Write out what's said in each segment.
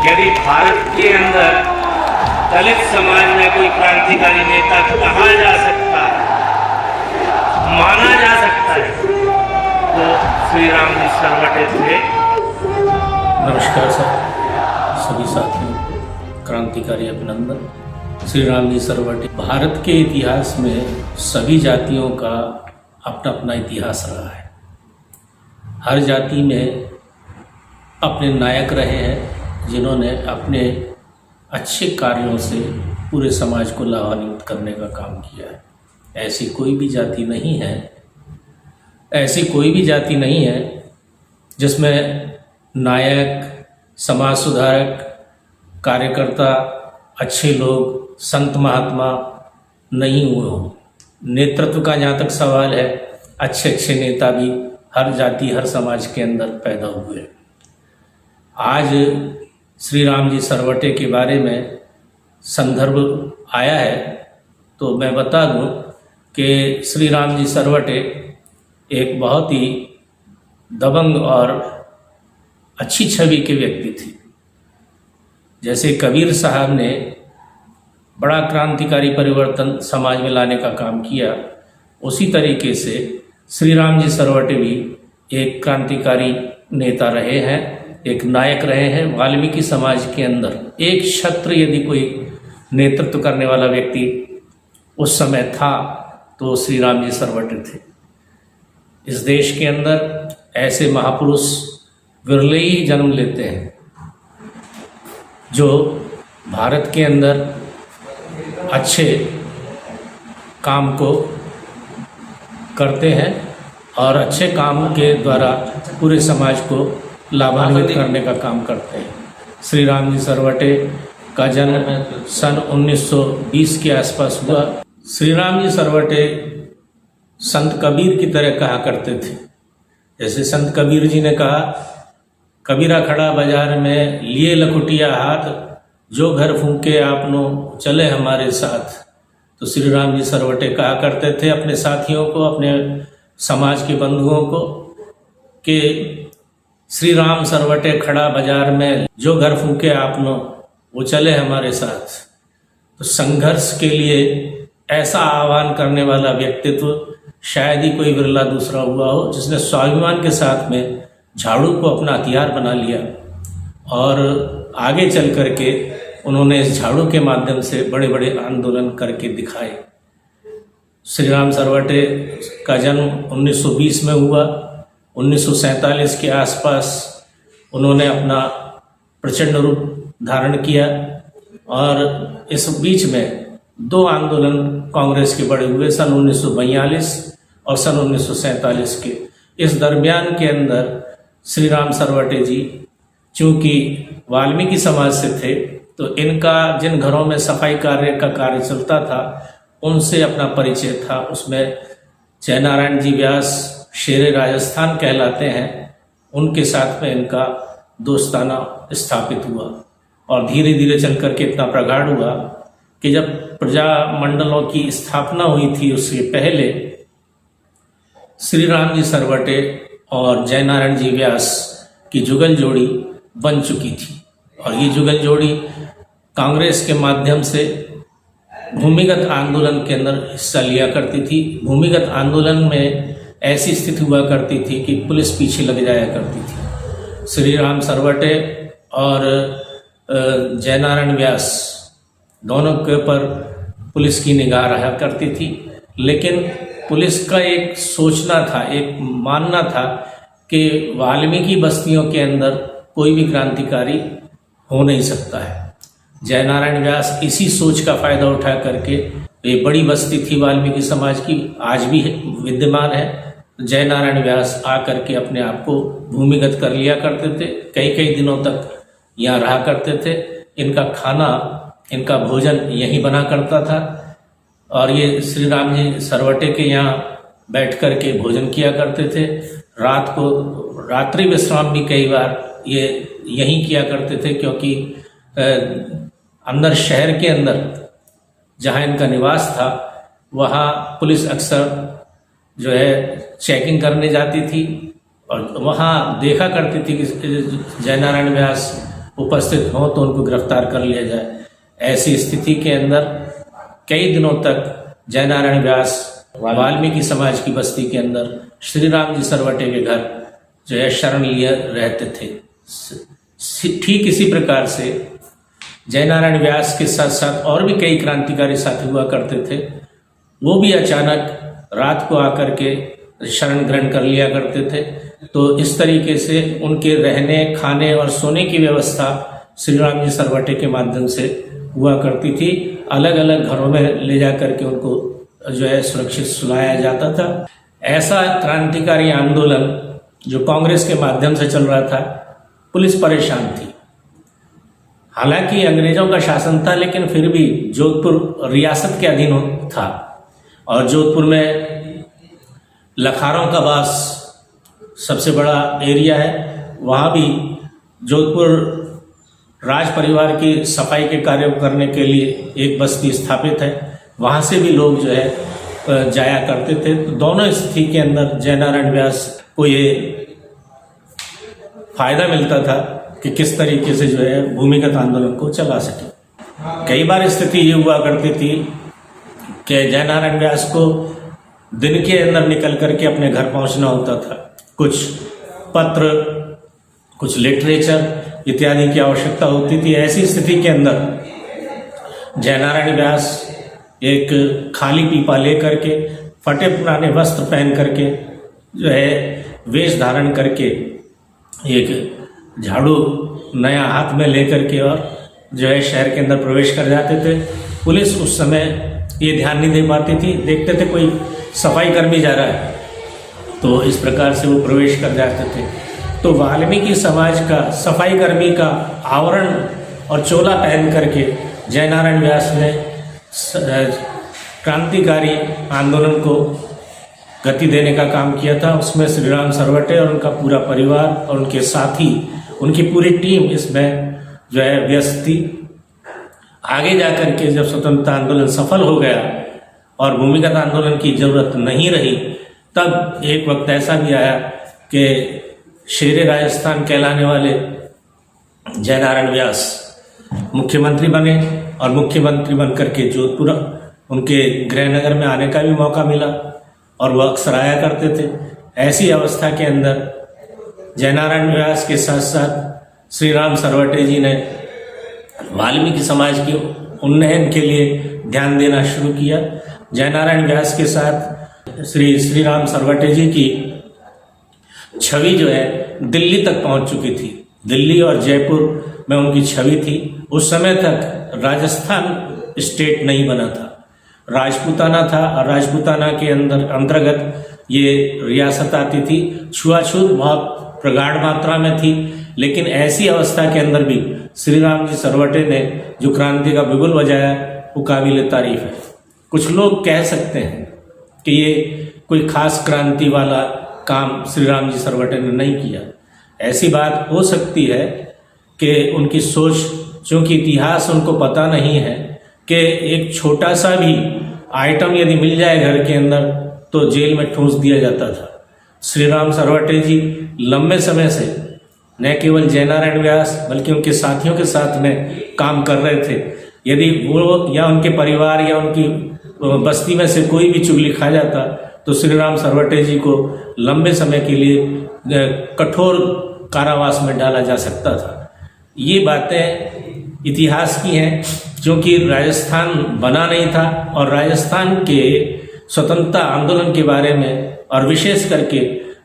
यदि भारत के अंदर दलित समाज में कोई क्रांतिकारी नेता कहा जा सकता है, माना जा सकता है, तो श्री राम जी सरवटे थे। नमस्कार सर, सभी साथियों, क्रांतिकारी अभिनंदन। श्री राम जी सरवटे भारत के इतिहास में सभी जातियों का अपना अपना इतिहास रहा है। हर जाति में अपने नायक रहे हैं जिन्होंने अपने अच्छे कार्यों से पूरे समाज को लाभान्वित करने का काम किया है। ऐसी कोई भी जाति नहीं है जिसमें नायक, समाज सुधारक, कार्यकर्ता, अच्छे लोग, संत महात्मा नहीं हुए हों। नेतृत्व का जहाँ तक सवाल है, अच्छे नेता भी हर जाति, हर समाज के अंदर पैदा हुए। आज श्री राम जी सरवटे के बारे में संदर्भ आया है तो मैं बता दूं कि श्री राम जी सरवटे एक बहुत ही दबंग और अच्छी छवि के व्यक्ति थे। जैसे कबीर साहब ने बड़ा क्रांतिकारी परिवर्तन समाज में लाने का काम किया, उसी तरीके से श्री राम जी सरवटे भी एक क्रांतिकारी नेता रहे हैं, एक नायक रहे हैं। वाल्मीकि समाज के अंदर एक क्षत्र यदि कोई नेतृत्व करने वाला व्यक्ति उस समय था तो श्री राम जी सरवटे थे। इस देश के अंदर ऐसे महापुरुष विरले ही जन्म लेते हैं जो भारत के अंदर अच्छे काम को करते हैं और अच्छे काम के द्वारा पूरे समाज को लाभान्वित करने का काम करते हैं। श्री राम जी सरवटे का जन्म सन 1920 के आसपास हुआ। श्री राम जी सरवटे संत कबीर की तरह कहा करते थे। जैसे संत कबीर जी ने कहा, कबीरा खड़ा बाजार में लिए लखुटिया हाथ, जो घर फूंके आपनो चले हमारे साथ। तो श्री राम जी सरवटे कहा करते थे अपने साथियों को, अपने समाज के बंधुओं को कि श्री राम सरवटे खड़ा बाजार में, जो घर फूंके आपनो वो चले हमारे साथ। तो संघर्ष के लिए ऐसा आह्वान करने वाला व्यक्तित्व शायद ही कोई विरला दूसरा हुआ हो जिसने स्वाभिमान के साथ में झाड़ू को अपना हथियार बना लिया और आगे चल करके उन्होंने इस झाड़ू के माध्यम से बड़े बड़े आंदोलन करके दिखाए। श्री राम सरवटे का जन्म 1920 में हुआ। 1947 के आसपास उन्होंने अपना प्रचंड रूप धारण किया और इस बीच में दो आंदोलन कांग्रेस के बड़े हुए, सन 1942 और सन 1947 के। इस दरमियान के अंदर श्री राम सरवटे जी चूँकि वाल्मीकि समाज से थे तो इनका जिन घरों में सफाई कार्य का कार्य चलता था उनसे अपना परिचय था। उसमें जयनारायण जी व्यास शेरे राजस्थान कहलाते हैं, उनके साथ में इनका दोस्ताना स्थापित हुआ और धीरे धीरे चल करके इतना प्रगाढ़ हुआ कि जब प्रजा मंडलों की स्थापना हुई थी उससे पहले श्री राम जी सरवटे और जयनारायण जी व्यास की जुगल जोड़ी बन चुकी थी और ये जुगल जोड़ी कांग्रेस के माध्यम से भूमिगत आंदोलन के अंदर हिस्सा लिया करती थी। भूमिगत आंदोलन में ऐसी स्थिति हुआ करती थी कि पुलिस पीछे लग जाया करती थी। श्री राम सरवटे और जयनारायण व्यास दोनों के ऊपर पुलिस की निगाह रहा करती थी, लेकिन पुलिस का एक सोचना था, एक मानना था कि वाल्मीकि बस्तियों के अंदर कोई भी क्रांतिकारी हो नहीं सकता है। जयनारायण व्यास इसी सोच का फायदा उठा करके, ये बड़ी बस्ती थी वाल्मीकि समाज की, आज भी विद्यमान है। जयनारायण व्यास आकर के अपने आप को भूमिगत कर लिया करते थे, कई दिनों तक यहाँ रहा करते थे। इनका खाना, इनका भोजन यहीं बना करता था और ये श्री राम जी सरवटे के यहाँ बैठ कर के भोजन किया करते थे। रात को रात्रि विश्राम भी कई बार ये यहीं किया करते थे, क्योंकि अंदर शहर के अंदर जहाँ इनका निवास था वहाँ पुलिस अक्सर जो है चेकिंग करने जाती थी और वहाँ देखा करती थी कि जयनारायण व्यास उपस्थित हों तो उनको गिरफ्तार कर लिया जाए। ऐसी स्थिति के अंदर कई दिनों तक जयनारायण व्यास वाल्मीकि समाज की बस्ती के अंदर श्री राम जी सरवटे के घर जो है शरण लिए रहते थे। ठीक इसी प्रकार से जयनारायण व्यास के साथ साथ और भी कई क्रांतिकारी साथी हुआ करते थे। वो भी अचानक रात को आकर के शरण ग्रहण कर लिया करते थे। तो इस तरीके से उनके रहने, खाने और सोने की व्यवस्था श्री राम जी सरवटे के माध्यम से हुआ करती थी। अलग अलग घरों में ले जा करके उनको जो है सुरक्षित सुलाया जाता था। ऐसा क्रांतिकारी आंदोलन जो कांग्रेस के माध्यम से चल रहा था, पुलिस परेशान थी। हालांकि अंग्रेजों का शासन था, लेकिन फिर भी जोधपुर रियासत के अधीन था और जोधपुर में लखारों का वास सबसे बड़ा एरिया है। वहाँ भी जोधपुर राज परिवार की सफाई के कार्य करने के लिए एक बस्ती स्थापित है। वहाँ से भी लोग जो है जाया करते थे। तो दोनों स्थिति के अंदर जयनारायण व्यास को ये फायदा मिलता था कि किस तरीके से जो है भूमिगत आंदोलन को चला सके। कई बार स्थिति ये हुआ करती थी कि जयनारायण व्यास को दिन के अंदर निकल करके अपने घर पहुंचना होता था। कुछ पत्र, कुछ लिटरेचर इत्यादि की आवश्यकता होती थी। ऐसी स्थिति के अंदर जयनारायण व्यास एक खाली पीपा लेकर के, फटे पुराने वस्त्र पहन करके जो है वेश धारण करके, एक झाड़ू नया हाथ में लेकर के और जो है शहर के अंदर प्रवेश कर जाते थे। पुलिस उस समय ये ध्यान नहीं दे पाती थी, देखते थे कोई सफाई कर्मी जा रहा है तो इस प्रकार से वो प्रवेश कर जाते थे। तो वाल्मीकि समाज का सफाई कर्मी का आवरण और चोला पहन करके जयनारायण व्यास ने क्रांतिकारी आंदोलन को गति देने का काम किया था। उसमें श्री राम सरवटे और उनका पूरा परिवार और उनके साथी, उनकी पूरी टीम इसमें जो है व्यस्त थी। आगे जाकर के जब स्वतंत्रता आंदोलन सफल हो गया और भूमिगत आंदोलन की जरूरत नहीं रही, तब एक वक्त ऐसा भी आया कि शेरे राजस्थान कहलाने वाले जयनारायण व्यास मुख्यमंत्री बने और मुख्यमंत्री बन करके जोधपुर उनके गृहनगर में आने का भी मौका मिला और वह अक्सर आया करते थे। ऐसी अवस्था के अंदर जयनारायण व्यास के साथ साथ श्री राम सरवटे जी ने वाल्मीकि समाज के उन्नयन के लिए ध्यान देना शुरू किया। जयनारायण व्यास के साथ श्री राम सरवटे जी की छवि जो है दिल्ली तक पहुंच चुकी थी। दिल्ली और जयपुर में उनकी छवि थी। उस समय तक राजस्थान स्टेट नहीं बना था, राजपूताना था और राजपूताना के अंतर्गत ये रियासत आती थी। छुआछूत बहुत प्रगाढ़ मात्रा में थी, लेकिन ऐसी अवस्था के अंदर भी श्री राम जी सरवटे ने जो क्रांति का बिगुल बजाया वो काबिल तारीफ है। कुछ लोग कह सकते हैं कि ये कोई खास क्रांति वाला काम श्री राम जी सरवटे ने नहीं किया। ऐसी बात हो सकती है कि उनकी सोच, चूंकि इतिहास उनको पता नहीं है कि एक छोटा सा भी आइटम यदि मिल जाए घर के अंदर तो जेल में ठूंस दिया जाता था। श्री राम सरवटे जी लंबे समय से न केवल जयनारायण व्यास बल्कि उनके साथियों के साथ में काम कर रहे थे। यदि वो या उनके परिवार या उनकी बस्ती में से कोई भी चुगली खा जाता तो श्री राम सरवटे जी को लंबे समय के लिए कठोर कारावास में डाला जा सकता था। ये बातें इतिहास की हैं, क्योंकि राजस्थान बना नहीं था और राजस्थान के स्वतंत्रता आंदोलन के बारे में और विशेष करके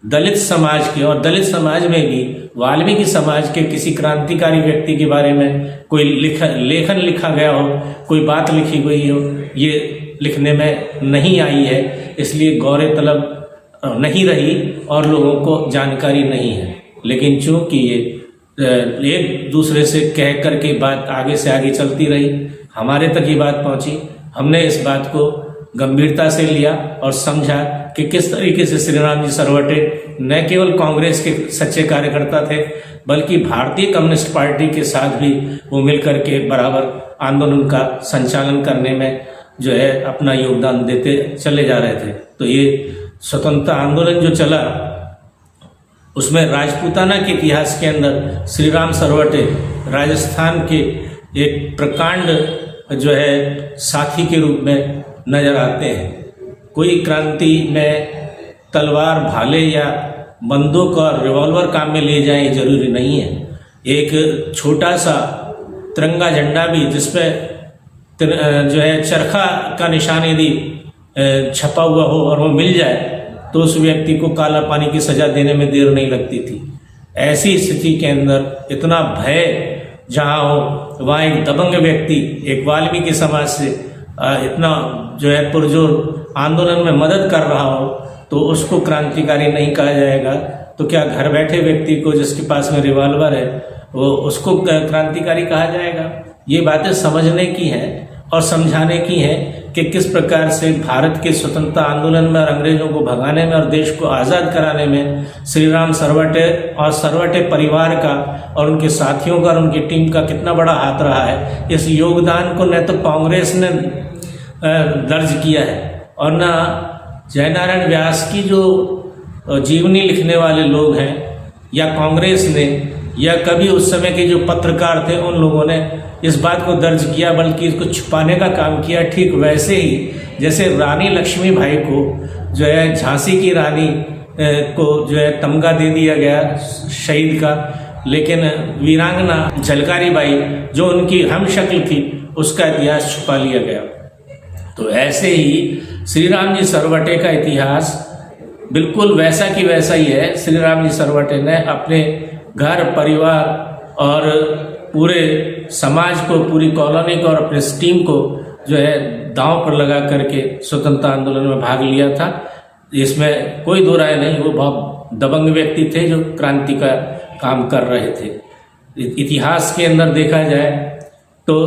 दलित समाज के, और दलित समाज में भी वाल्मीकि समाज के किसी क्रांतिकारी व्यक्ति के बारे में कोई लेखन लिखा गया हो, कोई बात लिखी गई हो, ये लिखने में नहीं आई है। इसलिए गौरे तलब नहीं रही और लोगों को जानकारी नहीं है। लेकिन चूंकि ये एक दूसरे से कह करके बात आगे से आगे चलती रही, हमारे तक ये बात पहुंची, हमने इस बात को गंभीरता से लिया और समझा कि किस तरीके से श्री राम जी सरवटे न केवल कांग्रेस के सच्चे कार्यकर्ता थे बल्कि भारतीय कम्युनिस्ट पार्टी के साथ भी वो मिलकर के बराबर आंदोलन का संचालन करने में जो है अपना योगदान देते चले जा रहे थे। तो ये स्वतंत्रता आंदोलन जो चला उसमें राजपूताना के इतिहास के अंदर श्री राम सरवटे राजस्थान के एक प्रकांड जो है साथी के रूप में नजर आते हैं। कोई क्रांति में तलवार, भाले या बंदूक और रिवॉल्वर काम में ले जाए जरूरी नहीं है। एक छोटा सा तिरंगा झंडा भी जिसपे जो है चरखा का निशान यदि छपा हुआ हो और वो मिल जाए तो उस व्यक्ति को काला पानी की सजा देने में देर नहीं लगती थी। ऐसी स्थिति के अंदर इतना भय जहाँ हो वहाँ एक दबंग व्यक्ति, एक वाल्मीकि समाज से इतना जो है पुरजोर आंदोलन में मदद कर रहा हो तो उसको क्रांतिकारी नहीं कहा जाएगा। तो क्या घर बैठे व्यक्ति को जिसके पास में रिवॉल्वर है वो उसको क्रांतिकारी कहा जाएगा? ये बातें समझने की हैं और समझाने की हैं कि किस प्रकार से भारत के स्वतंत्रता आंदोलन में और अंग्रेजों को भगाने में और देश को आज़ाद कराने में श्री राम सरवटे और सरवटे परिवार का और उनके साथियों का और उनकी टीम का कितना बड़ा हाथ रहा है। इस योगदान को न तो कांग्रेस ने दर्ज किया है और न जयनारायण व्यास की जो जीवनी लिखने वाले लोग हैं या कांग्रेस ने या कभी उस समय के जो पत्रकार थे उन लोगों ने इस बात को दर्ज किया, बल्कि इसको छुपाने का काम किया। ठीक वैसे ही जैसे रानी लक्ष्मीबाई को जो है झांसी की रानी को जो है तमगा दे दिया गया शहीद का, लेकिन वीरांगना झलकारी बाई जो उनकी हम शक्ल थी उसका इतिहास छुपा लिया गया। तो ऐसे ही श्री राम जी सरवटे का इतिहास बिल्कुल वैसा की वैसा ही है। श्री राम जी सरवटे ने अपने घर परिवार और पूरे समाज को, पूरी कॉलोनी को और अपने टीम को जो है दांव पर लगा करके स्वतंत्रता आंदोलन में भाग लिया था। इसमें कोई दो राय नहीं, वो बहुत दबंग व्यक्ति थे जो क्रांति का काम कर रहे थे। इतिहास के अंदर देखा जाए तो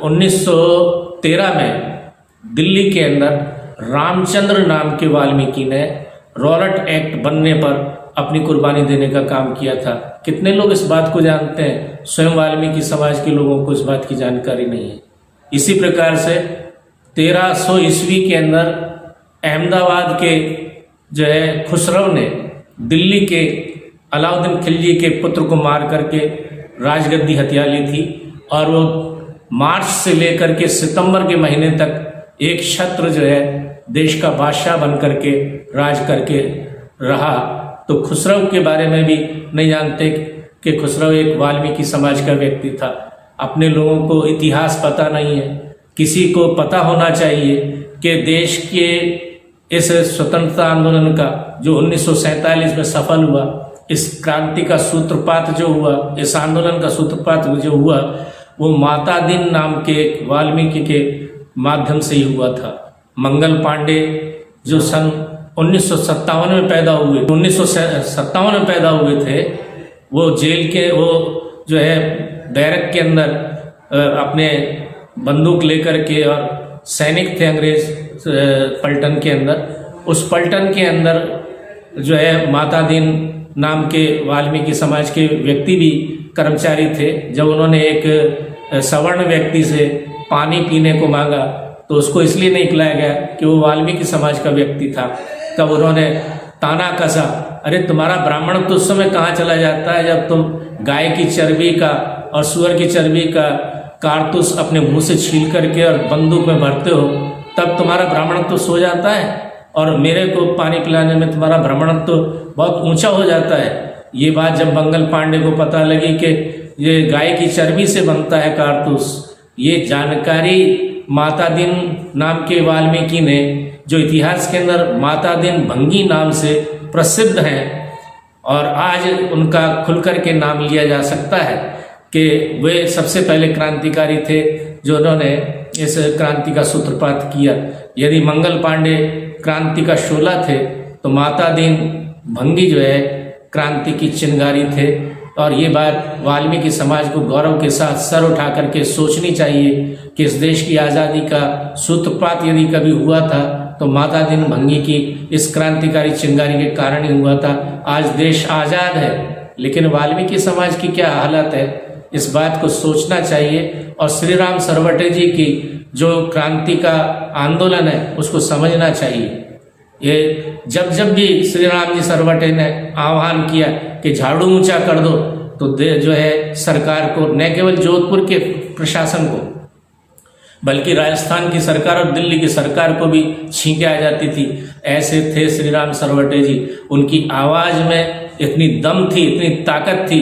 1913 में दिल्ली के अंदर रामचंद्र नाम के वाल्मीकि ने रॉलेट एक्ट बनने पर अपनी कुर्बानी देने का काम किया था। कितने लोग इस बात को जानते हैं? स्वयं वाल्मीकि समाज के लोगों को इस बात की जानकारी नहीं है। इसी प्रकार से 1300 ईस्वी के अंदर अहमदाबाद के जो है खुसरो ने दिल्ली के अलाउद्दीन खिलजी के पुत्र को मार करके राजगद्दी हथिया ली थी और वो मार्च से लेकर के सितंबर के महीने तक एक छत्र जो है देश का बादशाह बन करके राज करके रहा। तो खुसरो के बारे में भी नहीं जानते कि खुसरो एक वाल्मीकि समाज का व्यक्ति था। अपने लोगों को इतिहास पता नहीं है। किसी को पता होना चाहिए कि देश के इस स्वतंत्रता आंदोलन का जो 1947 में सफल हुआ, इस क्रांति का सूत्रपात जो हुआ, इस आंदोलन का सूत्रपात जो हुआ, वो माता दिन नाम के वाल्मीकि के माध्यम से ही हुआ था। मंगल पांडे जो सन 1957 में पैदा हुए, 1957 में पैदा हुए थे, वो जेल के वो जो है बैरक के अंदर अपने बंदूक लेकर के और सैनिक थे अंग्रेज पलटन के अंदर। उस पलटन के अंदर जो है माता दिन नाम के वाल्मीकि समाज के व्यक्ति भी कर्मचारी थे। जब उन्होंने एक सवर्ण व्यक्ति से पानी पीने को मांगा तो उसको इसलिए नहीं पिलाया गया कि वो वाल्मीकि समाज का व्यक्ति था। तब उन्होंने ताना कसा, अरे तुम्हारा ब्राह्मण तो उस समय कहाँ चला जाता है जब तुम गाय की चर्बी का और सुअर की चर्बी का कारतूस अपने मुंह से छील करके और बंदूक में भरते हो, तब तुम्हारा ब्राह्मण तो सो जाता है और मेरे को पानी पिलाने में तुम्हारा ब्राह्मण तो बहुत ऊंचा हो जाता है। ये बात जब मंगल पांडे को पता लगी कि ये गाय की चर्बी से बनता है कारतूस, ये जानकारी माता दिन नाम के वाल्मीकि ने, जो इतिहास के अंदर माता दिन भंगी नाम से प्रसिद्ध हैं और आज उनका खुलकर के नाम लिया जा सकता है कि वे सबसे पहले क्रांतिकारी थे जो उन्होंने इस क्रांति का सूत्रपात किया। यदि मंगल पांडे क्रांति का शोला थे तो माता दिन भंगी जो है क्रांति की चिंगारी थे। और ये बात वाल्मीकि समाज को गौरव के साथ सर उठा करके सोचनी चाहिए कि इस देश की आज़ादी का सूत्रपात यदि कभी हुआ था तो माता दिन भंगी की इस क्रांतिकारी चिंगारी के कारण ही हुआ था। आज देश आज़ाद है, लेकिन वाल्मीकि समाज की क्या हालत है, इस बात को सोचना चाहिए और श्री राम सरवटे जी की जो क्रांति का आंदोलन है उसको समझना चाहिए। ये जब जब भी श्री राम जी सरवटे ने आह्वान किया कि झाड़ू ऊंचा कर दो, तो जो है सरकार को, न केवल जोधपुर के प्रशासन को बल्कि राजस्थान की सरकार और दिल्ली की सरकार को भी छींके आ जाती थी। ऐसे थे श्री राम सरवटे जी। उनकी आवाज़ में इतनी दम थी, इतनी ताकत थी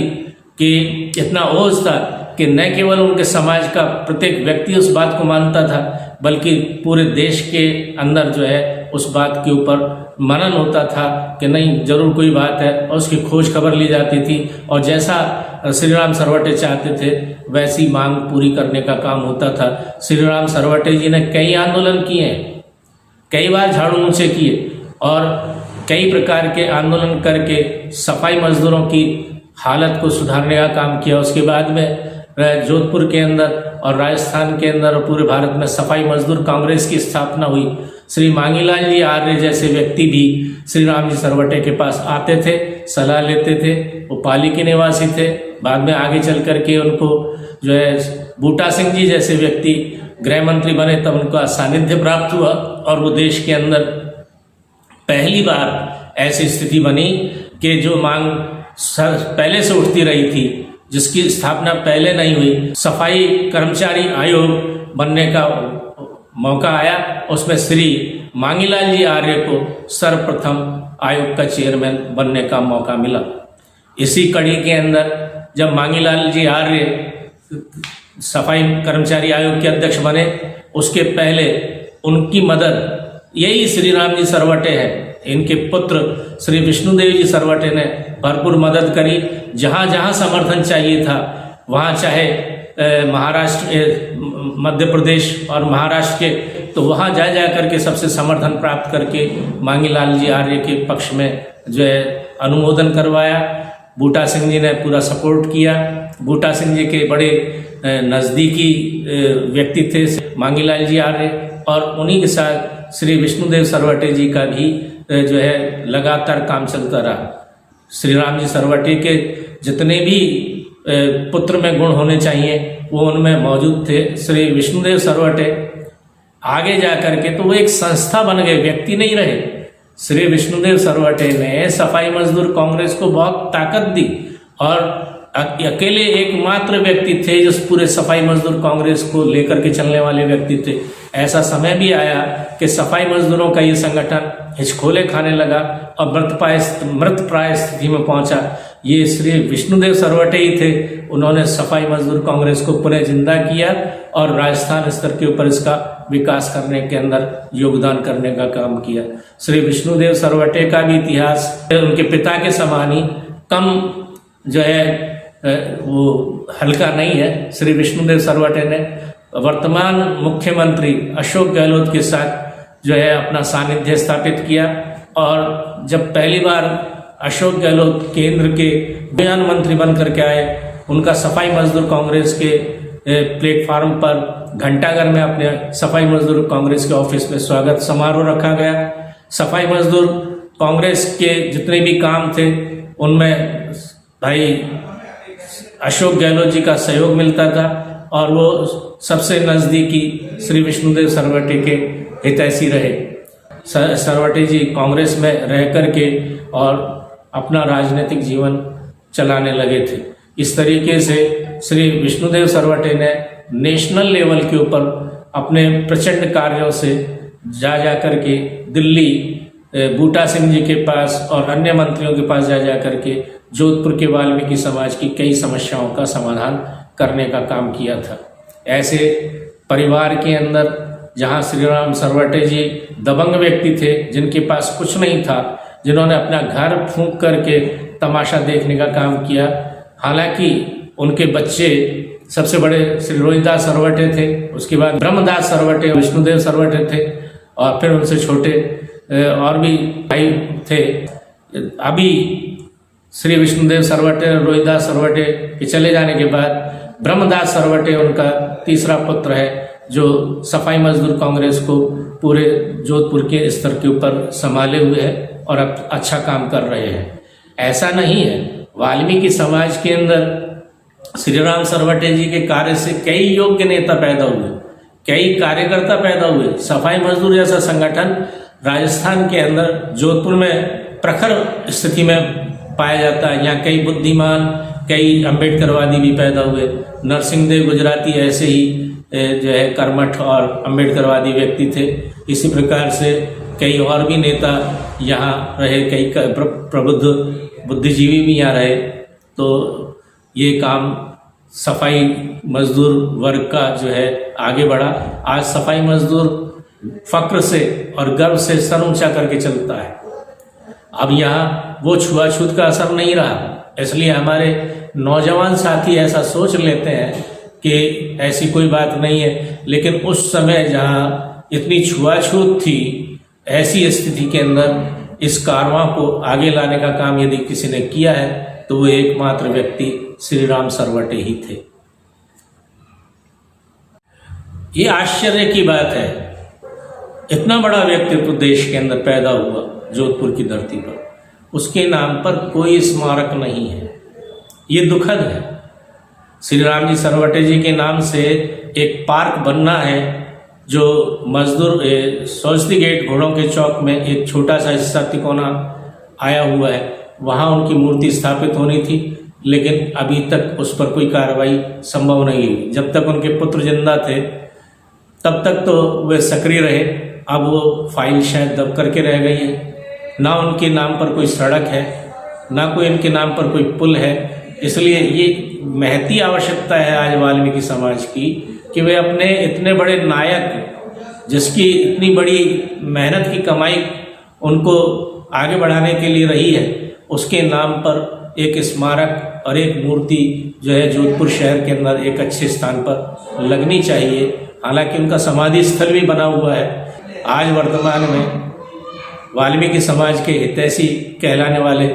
कि इतना ओज था कि न केवल उनके समाज का प्रत्येक व्यक्ति उस बात को मानता था, बल्कि पूरे देश के अंदर जो है उस बात के ऊपर मनन होता था कि नहीं, जरूर कोई बात है, और उसकी खोज खबर ली जाती थी। और जैसा श्री राम सरवटे चाहते थे वैसी मांग पूरी करने का काम होता था। श्री राम सरवटे जी ने कई आंदोलन किए हैं, कई बार झाड़ू ऊंचे किए और कई प्रकार के आंदोलन करके सफाई मजदूरों की हालत को सुधारने का काम किया। उसके बाद में जोधपुर के अंदर और राजस्थान के अंदर और पूरे भारत में सफाई मजदूर कांग्रेस की स्थापना हुई। श्री मांगीलाल जी आर्य जैसे व्यक्ति भी श्री राम जी सरवटे के पास आते थे, सलाह लेते थे। वो पाली के निवासी थे। बाद में आगे चल करके उनको जो है बूटा सिंह जी जैसे व्यक्ति गृह मंत्री बने, तब उनका सानिध्य प्राप्त हुआ और वो देश के अंदर पहली बार ऐसी स्थिति बनी कि जो मांग पहले से उठती रही थी, जिसकी स्थापना पहले नहीं हुई, सफाई कर्मचारी आयोग बनने का मौका आया। उसमें श्री मांगीलाल जी आर्य को सर्वप्रथम आयोग का चेयरमैन बनने का मौका मिला। इसी कड़ी के अंदर जब मांगीलाल जी आर्य सफाई कर्मचारी आयोग के अध्यक्ष बने, उसके पहले उनकी मदद यही श्री राम जी सरवटे है। इनके पुत्र श्री विष्णुदेव जी सरवटे ने भरपूर मदद करी। जहाँ जहाँ समर्थन चाहिए था वहाँ, चाहे महाराष्ट्र, मध्य प्रदेश और महाराष्ट्र के, तो वहाँ जा करके सबसे समर्थन प्राप्त करके मांगीलाल जी आर्य के पक्ष में जो है अनुमोदन करवाया। बूटा सिंह जी ने पूरा सपोर्ट किया। बूटा सिंह जी के बड़े नज़दीकी व्यक्ति थे मांगीलाल जी आर्य, और उन्हीं के साथ श्री विष्णुदेव सरवटे जी का भी जो है लगातार काम चलता रहा। श्री राम जी सरवटे के जितने भी पुत्र में गुण होने चाहिए वो उनमें मौजूद थे। श्री विष्णुदेव सरवटे आगे जा करके तो वो एक संस्था बन गए, व्यक्ति नहीं रहे। श्री विष्णुदेव सरवटे ने सफाई मजदूर कांग्रेस को बहुत ताकत दी और अकेले एकमात्र व्यक्ति थे जो पूरे सफाई मजदूर कांग्रेस को लेकर के चलने वाले व्यक्ति थे। ऐसा समय भी आया कि सफाई मजदूरों का ये संगठन हिचकोले खाने लगा और मृत प्राय स्थिति में पहुंचा। ये श्री विष्णुदेव सरवटे ही थे। उन्होंने सफाई मजदूर कांग्रेस को पुनः जिंदा किया और राजस्थान स्तर के ऊपर इसका विकास करने के अंदर योगदान करने का काम किया। श्री विष्णुदेव सरवटे का भी इतिहास उनके पिता के समान ही कम जो है वो हल्का नहीं है। श्री विष्णुदेव सरवटे ने वर्तमान मुख्यमंत्री अशोक गहलोत के साथ जो है अपना सानिध्य स्थापित किया, और जब पहली बार अशोक गहलोत केंद्र के बयान मंत्री बन करके आए, उनका सफाई मजदूर कांग्रेस के प्लेटफार्म पर घंटाघर में अपने सफाई मजदूर कांग्रेस के ऑफिस में स्वागत समारोह रखा गया। सफाई मजदूर कांग्रेस के जितने भी काम थे उनमें भाई अशोक गहलोत जी का सहयोग मिलता था, और वो सबसे नज़दीकी श्री विष्णुदेव सरवटे के हितैषी रहे। सरवटे जी कांग्रेस में रह करके और अपना राजनीतिक जीवन चलाने लगे थे। इस तरीके से श्री विष्णुदेव सरवटे ने नेशनल लेवल के ऊपर अपने प्रचंड कार्यों से जा करके दिल्ली बूटा सिंह जी के पास और अन्य मंत्रियों के पास जा करके जोधपुर के वाल्मीकि समाज की कई समस्याओं का समाधान करने का काम किया था। ऐसे परिवार के अंदर जहां श्री राम सरवटे जी दबंग व्यक्ति थे, जिनके पास कुछ नहीं था, जिन्होंने अपना घर फूंक करके तमाशा देखने का काम किया। हालांकि उनके बच्चे सबसे बड़े श्री रोहिदास सरवटे थे, उसके बाद ब्रह्मदास सरवटे, विष्णुदेव सरवटे थे, और फिर उनसे छोटे और भी भाई थे। अभी श्री विष्णुदेव सरवटे और रोहिदास सरवटे के चले जाने के बाद ब्रह्मदास सरवटे उनका तीसरा पुत्र है, जो सफाई मजदूर कांग्रेस को पूरे जोधपुर के स्तर के ऊपर संभाले हुए हैं और अब अच्छा काम कर रहे हैं। ऐसा नहीं है, वाल्मीकि समाज के अंदर श्री राम सरवटे जी के कार्य से कई योग्य नेता पैदा हुए, कई कार्यकर्ता पैदा हुए। सफाई मजदूर जैसा संगठन राजस्थान के अंदर जोधपुर में प्रखर स्थिति में पाया जाता है। यहाँ कई बुद्धिमान, कई अम्बेडकरवादी भी पैदा हुए। नरसिंह गुजराती ऐसे ही जो है कर्मठ और अम्बेडकरवादी व्यक्ति थे। इसी प्रकार से कई और भी नेता यहाँ रहे, कई प्रबुद्ध बुद्धिजीवी भी यहाँ रहे। तो ये काम सफाई मजदूर वर्ग का जो है आगे बढ़ा। आज सफाई मजदूर फक्र से और गर्व से सर ऊंचा करके चलता है। अब यहाँ वो छुआछूत का असर नहीं रहा, इसलिए हमारे नौजवान साथी ऐसा सोच लेते हैं कि ऐसी कोई बात नहीं है। लेकिन उस समय जहाँ इतनी छुआछूत थी, ऐसी स्थिति के अंदर इस कारवां को आगे लाने का काम यदि किसी ने किया है तो वो एकमात्र व्यक्ति श्री राम सरवटे ही थे। ये आश्चर्य की बात है, इतना बड़ा व्यक्तित्व देश के अंदर पैदा हुआ जोधपुर की धरती पर, उसके नाम पर कोई स्मारक नहीं है। ये दुखद है। श्री राम जी सरवटे जी के नाम से एक पार्क बनना है, जो मजदूर सरस्वती गेट घोड़ों के चौक में एक छोटा सा हिस्सा तिकोना आया हुआ है, वहाँ उनकी मूर्ति स्थापित होनी थी, लेकिन अभी तक उस पर कोई कार्रवाई संभव नहीं हुई। जब तक उनके पुत्र जिंदा थे तब तक तो वे सक्रिय रहे, अब वो फाइल शायद दब करके रह गई है। ना उनके नाम पर कोई सड़क है, ना कोई इनके नाम पर कोई पुल है। इसलिए ये महती आवश्यकता है आज वाल्मीकि समाज की कि वे अपने इतने बड़े नायक, जिसकी इतनी बड़ी मेहनत की कमाई उनको आगे बढ़ाने के लिए रही है, उसके नाम पर एक स्मारक और एक मूर्ति जो है जोधपुर शहर के अंदर एक अच्छे स्थान पर लगनी चाहिए। हालांकि उनका समाधि स्थल भी बना हुआ है। आज वर्तमान में वाल्मीकि समाज के हितैषी कहलाने वाले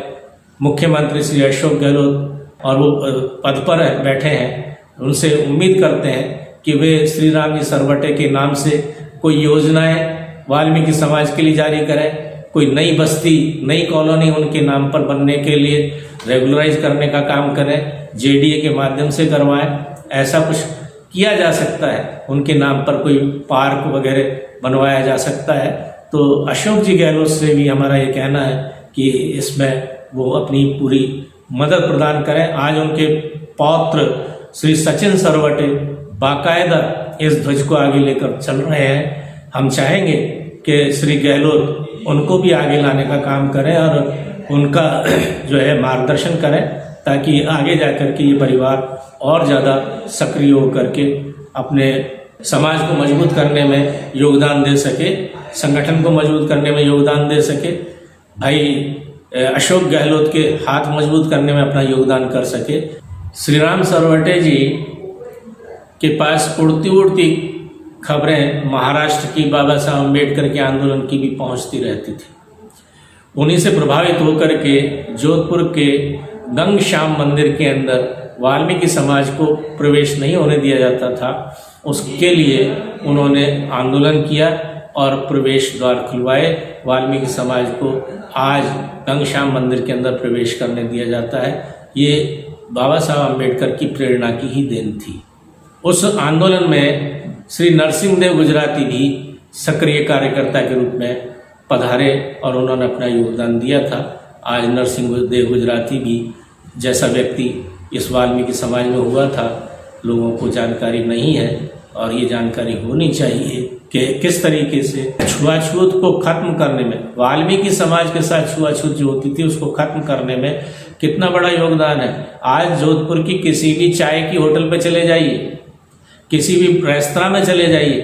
मुख्यमंत्री श्री अशोक गहलोत और वो पद पर बैठे हैं, उनसे उम्मीद करते हैं कि वे श्री राम जी सरवटे के नाम से कोई योजनाएं वाल्मीकि समाज के लिए जारी करें, कोई नई बस्ती, नई कॉलोनी उनके नाम पर बनने के लिए रेगुलराइज करने का काम करें, जेडीए के माध्यम से करवाएं। ऐसा कुछ किया जा सकता है, उनके नाम पर कोई पार्क वगैरह बनवाया जा सकता है। तो अशोक जी गहलोत से भी हमारा ये कहना है कि इसमें वो अपनी पूरी मदद प्रदान करें। आज उनके पौत्र श्री सचिन सरवटे बाकायदा इस ध्वज को आगे लेकर चल रहे हैं। हम चाहेंगे कि श्री गहलोत उनको भी आगे लाने का काम करें और उनका जो है मार्गदर्शन करें, ताकि आगे जाकर के ये परिवार और ज़्यादा सक्रिय होकर के अपने समाज को मजबूत करने में योगदान दे सके, संगठन को मजबूत करने में योगदान दे सके, भाई अशोक गहलोत के हाथ मजबूत करने में अपना योगदान कर सके। श्री राम सरवटे जी के पास उड़ती उड़ती खबरें महाराष्ट्र की बाबा साहब अम्बेडकर के आंदोलन की भी पहुंचती रहती थी। उन्हीं से प्रभावित होकर के जोधपुर के गंग श्याम मंदिर के अंदर वाल्मीकि समाज को प्रवेश नहीं होने दिया जाता था, उसके लिए उन्होंने आंदोलन किया और प्रवेश द्वार खुलवाए। वाल्मीकि समाज को आज गंग श्याम मंदिर के अंदर प्रवेश करने दिया जाता है। ये बाबा साहब अम्बेडकर की प्रेरणा की ही देन थी। उस आंदोलन में श्री नरसिंह देव गुजराती भी सक्रिय कार्यकर्ता के रूप में पधारे और उन्होंने अपना योगदान दिया था। आज नरसिंह देव गुजराती भी जैसा व्यक्ति इस वाल्मीकि समाज में हुआ था, लोगों को जानकारी नहीं है और ये जानकारी होनी चाहिए कि किस तरीके से छुआछूत को खत्म करने में, वाल्मीकि समाज के साथ छुआछूत जो होती थी उसको खत्म करने में कितना बड़ा योगदान है। आज जोधपुर की किसी भी चाय की होटल पे चले जाइए, किसी भी रेस्तरां में चले जाइए,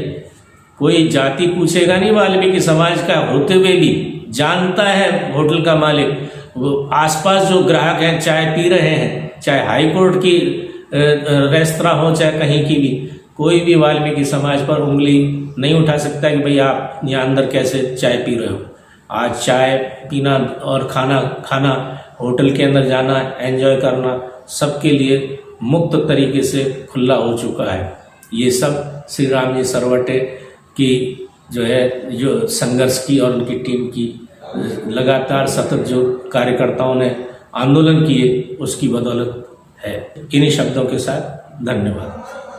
कोई जाति पूछेगा नहीं वाल्मीकि समाज का होते हुए भी जानता है होटल का मालिक, वो आसपास जो ग्राहक हैं चाय पी रहे हैं, चाहे हाई कोर्ट की रेस्तरां हो चाहे कहीं की भी, कोई भी वाल्मीकि समाज पर उंगली नहीं उठा सकता कि भाई आप यहाँ अंदर कैसे चाय पी रहे हो। आज चाय पीना और खाना होटल के अंदर जाना, एंजॉय करना सबके लिए मुक्त तरीके से खुला हो चुका है। ये सब श्री राम जी सरवटे की जो है जो संघर्ष की और उनकी टीम की लगातार सतत जो कार्यकर्ताओं ने आंदोलन किए उसकी बदौलत है। इन्हीं शब्दों के साथ धन्यवाद।